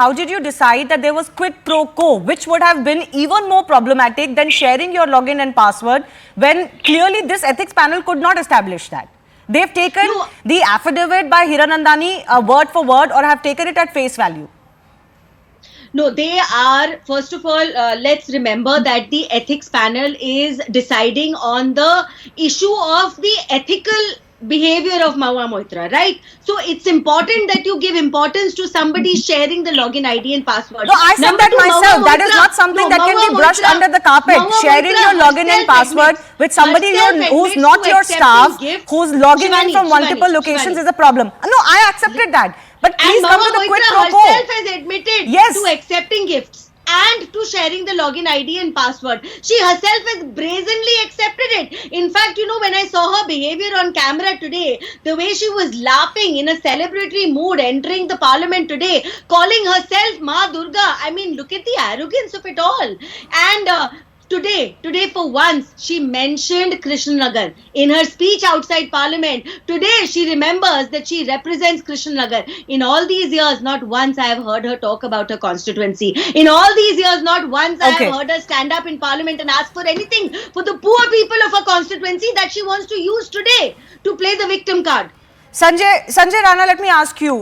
How did you decide that there was quid pro quo, which would have been even more problematic than sharing your login and password, when clearly this ethics panel could not establish that? They've taken the affidavit by Hiranandani word for word, or have taken it at face value. No, they are, first of all, let's remember that the ethics panel is deciding on the issue of the ethical behavior of Mahua Moitra, right? So it's important that you give importance to somebody sharing the login ID and password. No, I said that myself. That is not something that can be brushed under the carpet. Sharing your login and password with somebody who's not your staff, who's logging in from multiple locations is a problem. No, I accepted that. But please come to the quid pro quo. Herself has admitted to accepting gifts and to sharing the login ID and password. She herself has brazenly accepted it. In fact, you know, when I saw her behavior on camera today, the way she was laughing in a celebratory mood entering the parliament today, calling herself Ma Durga. I mean, look at the arrogance of it all. And Today for once, she mentioned Krishnanagar in her speech outside Parliament. Today, she remembers that she represents Krishnanagar. In all these years, not once I have heard her talk about her constituency. In all these years, not once I have heard her stand up in Parliament and ask for anything for the poor people of her constituency that she wants to use today to play the victim card. Sanjay Rana, let me ask you,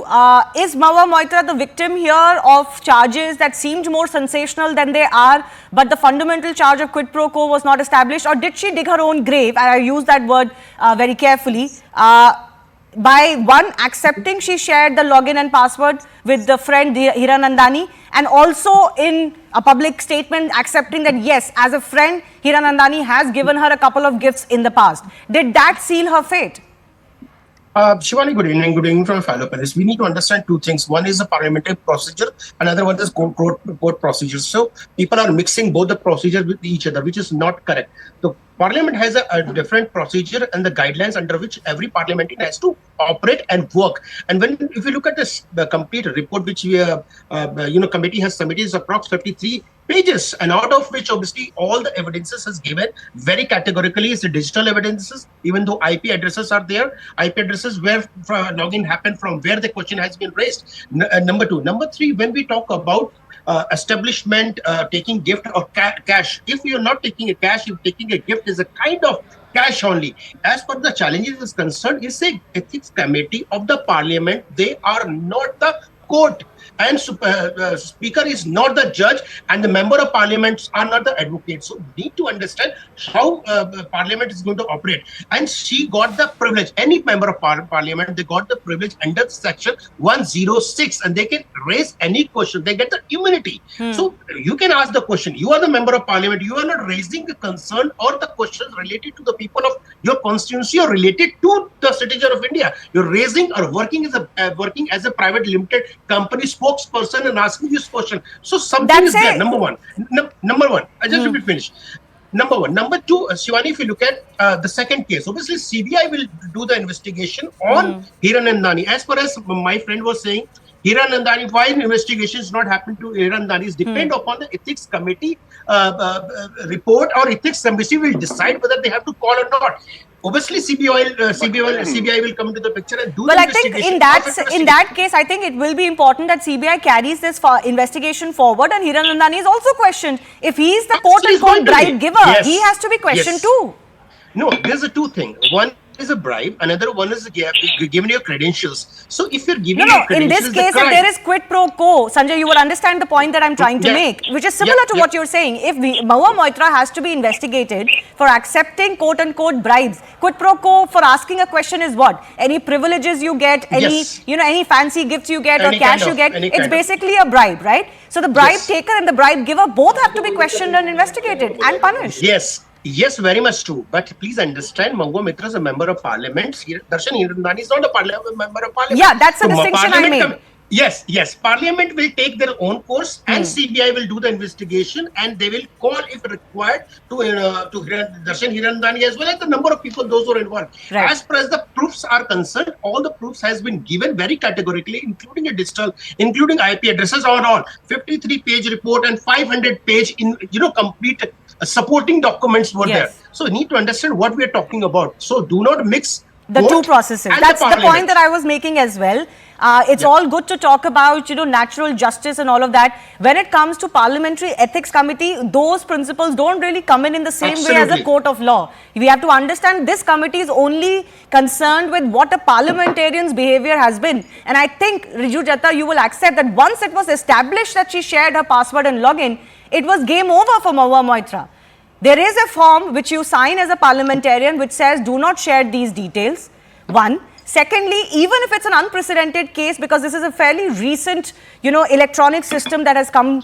is Mahua Moitra the victim here of charges that seemed more sensational than they are, but the fundamental charge of quid pro quo was not established, or did she dig her own grave, and I use that word very carefully, by one, accepting she shared the login and password with the friend Hiranandani, and also in a public statement accepting that yes, as a friend, Hiranandani has given her a couple of gifts in the past. Did that seal her fate? Shivani, good evening from fellow panelists. We need to understand two things. One is the parliamentary procedure, another one is court procedure. So people are mixing both the procedures with each other, which is not correct. The Parliament has a different procedure and the guidelines under which every parliamentarian has to operate and work. And if you look at this, the complete report which committee has submitted is approximately 53 pages, and out of which obviously all the evidences is given very categorically. Is the digital evidences, even though IP addresses are there, IP addresses where login happened, from where the question has been raised. Number two. Number three, when we talk about establishment taking gift or cash, if you're not taking a cash, you're taking a gift, is a kind of cash only. As per the challenges is concerned, it's a ethics committee of the parliament. They are not the court, and speaker is not the judge, and the member of parliament are not the advocate. So we need to understand how parliament is going to operate. And she got the privilege, any member of parliament, they got the privilege under section 106, and they can raise any question. They get the immunity. So you can ask the question. You are the member of parliament. You are not raising a concern or the questions related to the people of your constituency or related to the citizen of India. You're raising or working as a private limited company spokesperson and asking this question. So something is there. Number one. I just let me finish. Number one. Number two, Shivani, if you look at the second case, obviously CBI will do the investigation on Hiranandani. As far as my friend was saying, Hiranandani, why investigations not happen to Hiranandani depend upon the ethics committee report, or ethics committee will decide whether they have to call or not. Obviously, CBI will come into the picture and do the investigation. Well, I think in that case, I think it will be important that CBI carries this investigation forward, and Hiranandani is also questioned. If he is the quote-unquote bribe giver, he has to be questioned too. No, there's a two thing. One is a bribe, another one is giving your credentials. So if you're giving your credentials, in this case, if there is quid pro quo, Sanjay, you will understand the point that I'm trying to make, which is similar to what you're saying. If Mahua Moitra has to be investigated for accepting quote-unquote bribes, quid pro quo for asking a question is what? Any privileges you get, any fancy gifts you get, or cash you get, it's basically a bribe, right? So the bribe taker and the bribe giver both have to be questioned and investigated and punished. Yes, very much true. But please understand, Mahua Moitra is a member of parliament. Darshan Hiranandani is not a member of parliament. Yeah, that's the distinction I made. Yes. Parliament will take their own course, and CBI will do the investigation, and they will call, if required, to Darshan Hiranandani as well as the number of people, those who are involved. Right. As far as the proofs are concerned, all the proofs has been given very categorically, including a digital, including IP addresses on all. 53-page report and 500-page complete supporting documents were there. So you need to understand what we are talking about. So do not mix the two processes. That's the point that I was making as well. It's all good to talk about, natural justice and all of that. When it comes to Parliamentary Ethics Committee, those principles don't really come in the same way as a court of law. We have to understand this committee is only concerned with what a parliamentarian's behavior has been. And I think, Riju Jatta, you will accept that once it was established that she shared her password and login, it was game over for Mahua Moitra. There is a form which you sign as a parliamentarian which says do not share these details. One. Secondly, even if it's an unprecedented case, because this is a fairly recent, electronic system that has come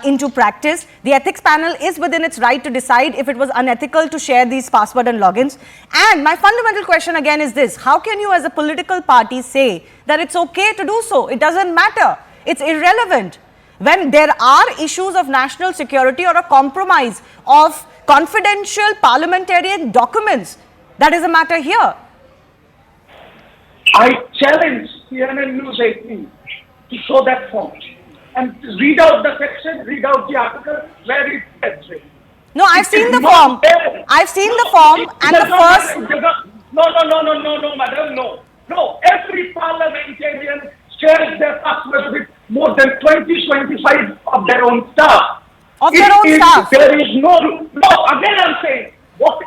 into practice, the ethics panel is within its right to decide if it was unethical to share these password and logins. And my fundamental question again is this: how can you as a political party say that it's okay to do so? It doesn't matter. It's irrelevant. When there are issues of national security or a compromise of confidential parliamentarian documents, that is a matter here. I challenge CNN News 18 to show that form and read out the section, read out the article where it says it. No, I've seen the form. I've seen the form and the first... No, madam, no. No, every parliamentarian shares their password with more than 20-25 of their own staff. Of their own staff? There is no, again I'm saying,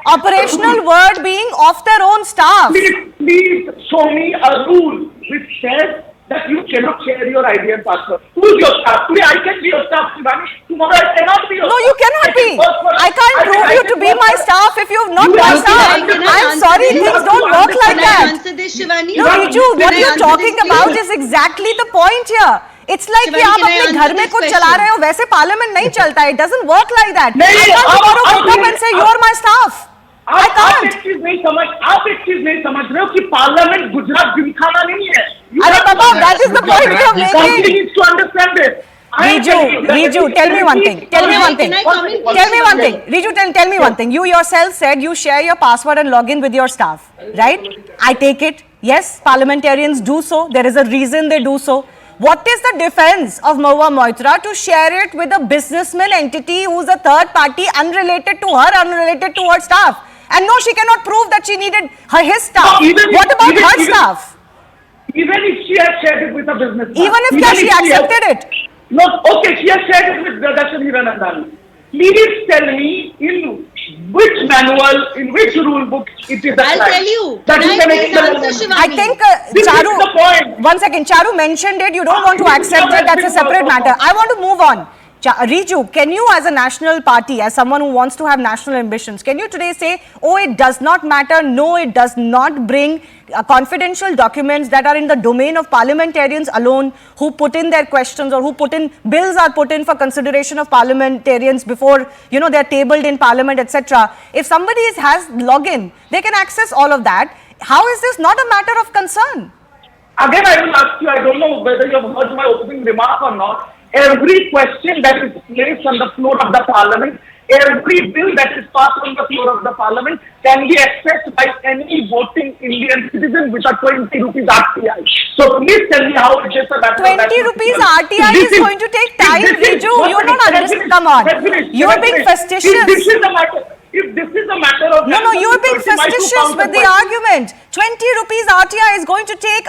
operational word being of their own staff. Please show me a rule which says that you cannot share your ID and password. Who's your staff? Today I can be your staff, Shivani. Tomorrow I cannot be your staff. No, you cannot be. I can't prove you to be my staff if you've not done staff. I'm sorry, things don't work like that. No, Riju, what you're talking about is exactly the point here. It's like कि आप अपने घर में कुछ चला रहे हो, वैसे पार्लियामेंट नहीं चलता है. It doesn't work like that. I can't tomorrow wake up and say you are my staff. I can't. आप एक चीज नहीं समझ रहे हो कि पार्लियामेंट गुजरात जिमखाना नहीं है. अरे बाबा, that is the point we are making. Somebody needs to understand this. Riju, tell me one thing. Riju, tell me one thing. You yourself said you share your password and login with your staff, right? I take it. Yes, parliamentarians do so. There is a reason they do so. What is the defense of Mahua Moitra to share it with a businessman entity who's a third party unrelated to her, unrelated to her staff? And no, she cannot prove that she needed his staff. What about her staff? Even if she has shared it with a businessman. Even if she accepted it. No, okay, she has shared it with Charu Pragya. Please tell me in which manual, in which rule book it is applied. I'll tell you. That you can answer, I think Charu, is the point. One second, Charu mentioned it. You don't want to accept it. That's a separate matter. I want to move on. Riju, can you as a national party, as someone who wants to have national ambitions, can you today say, oh, it does not matter, no, it does not bring confidential documents that are in the domain of parliamentarians alone who put in their questions or who put in, bills are put in for consideration of parliamentarians before, they're tabled in parliament, etc. If somebody has login, they can access all of that. How is this not a matter of concern? Again, I will ask you, I don't know whether you have heard my opening remark or not. Every question that is placed on the floor of the parliament, every bill that is passed on the floor of the parliament can be accessed by any voting Indian citizen with a 20 rupees RTI. So please tell me how it is a matter 20 rupees RTI is going to take time, Riju. You don't understand. Come on. You are being facetious. If this is a matter of... No, you are being facetious with the argument. 20 rupees RTI is going to take,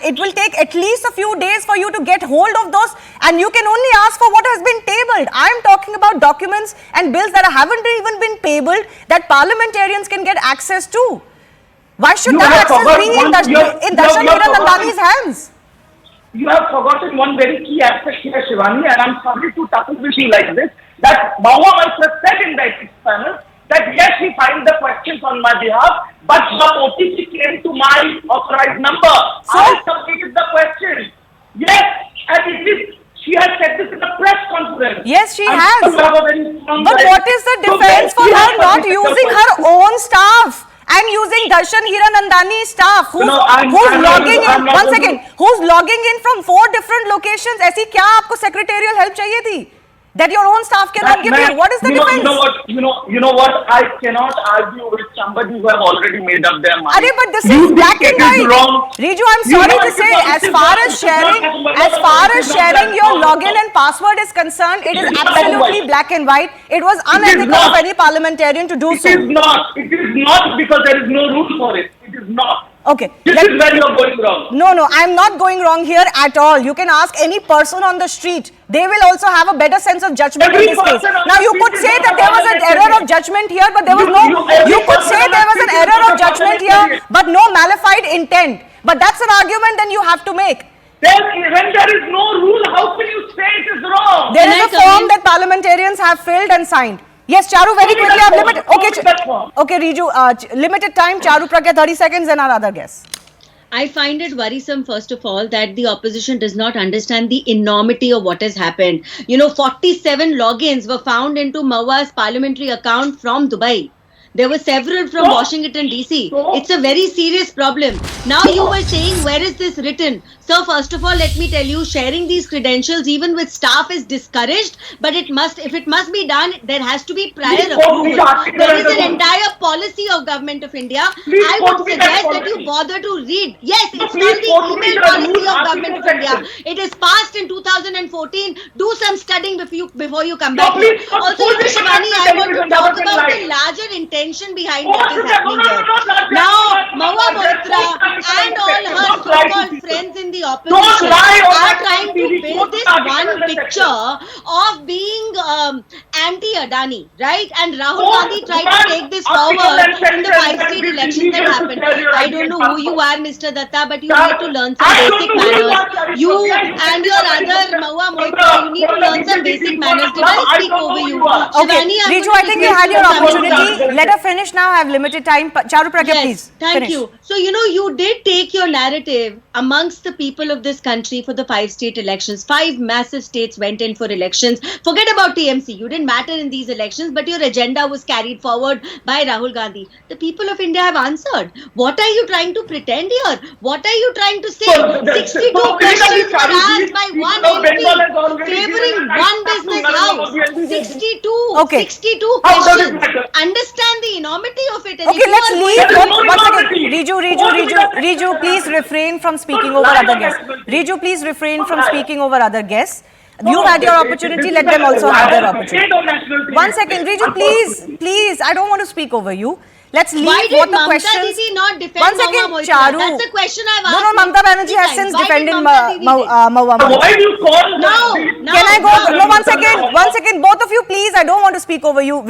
it will take at least a few days for you to get hold of those, and you can only ask for what has been tabled. I am talking about documents and bills that haven't even been tabled that parliamentarians can get access to. Why should that access be in Darshan Hiranandani's hands? You have forgotten one very key aspect here, Shivani, and I'm sorry to tackle this like this, that Mahua Moitra said in the ethics panel that yes, he filed the questions on my behalf, but the OTP came to my authorized number. So, I submitted the question. Yes, and it is. She has said this in a press conference. Yes, she has. But what is the defense for her not using her own staff and using Darshan Hiranandani's staff who's logging in? One second. Who's logging in from 4 different locations? ऐसी क्या आपको secretarial help चाहिए थी? That your own staff cannot give you. What is the defense? You know what? I cannot argue with somebody who have already made up their mind. But this is black and white. Riju, I'm sorry to say, as far as sharing your login and password is concerned, it is absolutely black and white. It was unethical of any parliamentarian to do so. It is not. It is not because there is no rule for it. It is not. Okay. This is where you are going wrong. No, I am not going wrong here at all. You can ask any person on the street. They will also have a better sense of judgment in this case. Now, you could say that there was an error of judgment here, but there was no... You could say there was an error of judgment here, but no malified intent. But that's an argument then you have to make. Then, when there is no rule, how can you say it is wrong? There is a form that parliamentarians have filled and signed. Yes, Charu, very quickly, I have limited... Okay, Riju, limited time. Charu Pragya, 30 seconds, and our other guests. I find it worrisome, first of all, that the opposition does not understand the enormity of what has happened. 47 logins were found into Mahua's parliamentary account from Dubai. There were several from Washington, D.C. It's a very serious problem. Now you were saying, where is this written? Sir, first of all, let me tell you, sharing these credentials even with staff is discouraged, but if it must be done, there has to be prior approval. There is an entire policy of Government of India. I would suggest that you bother to read. Yes, it's called the email policy of Government of India. It is passed in 2014. Do some studying before you come back here. Also, Shivani, I want to talk about the larger intention behind what is happening here. Now, Mahua Moitra and all her so-called friends in the opposition are trying to build this one picture of being anti-Adani, right? And Rahul Gandhi tried to take this forward in the 5 state elections that happened. I don't know who you are, Mr. Datta, but you need to learn some basic manners. You and your other Mahua Moitra, you need to learn some basic manners. Did I speak over you? Okay, Riju, I think you had your opportunity. Let her finish now. I have limited time. Charu Pragya, please. Thank you. So, you did take your narrative amongst the people of this country for the 5 state elections. 5 massive states went in for elections. Forget about TMC. You didn't matter in these elections, but your agenda was carried forward by Rahul Gandhi. The people of India have answered. What are you trying to pretend here? What are you trying to say? 62 questions were asked by one MP favoring one business house. 62 questions. Understand the enormity of it. Okay, let's leave. Riju, please refrain from speaking over other guests. Riju, please refrain from speaking over other guests. You had your opportunity, let them also have their opportunity. 1 second, Riju, please, I don't want to speak over you. Let's leave what the questions... Why did Mamta Didi not defend 1 second, Mahua Moitra? Charu. That's the question I've asked. No, Mamta Banerjee has since defended Mahua Moitra. Why do you call No. Can I go? No, 1 second. Both of you, please, I don't want to speak over you.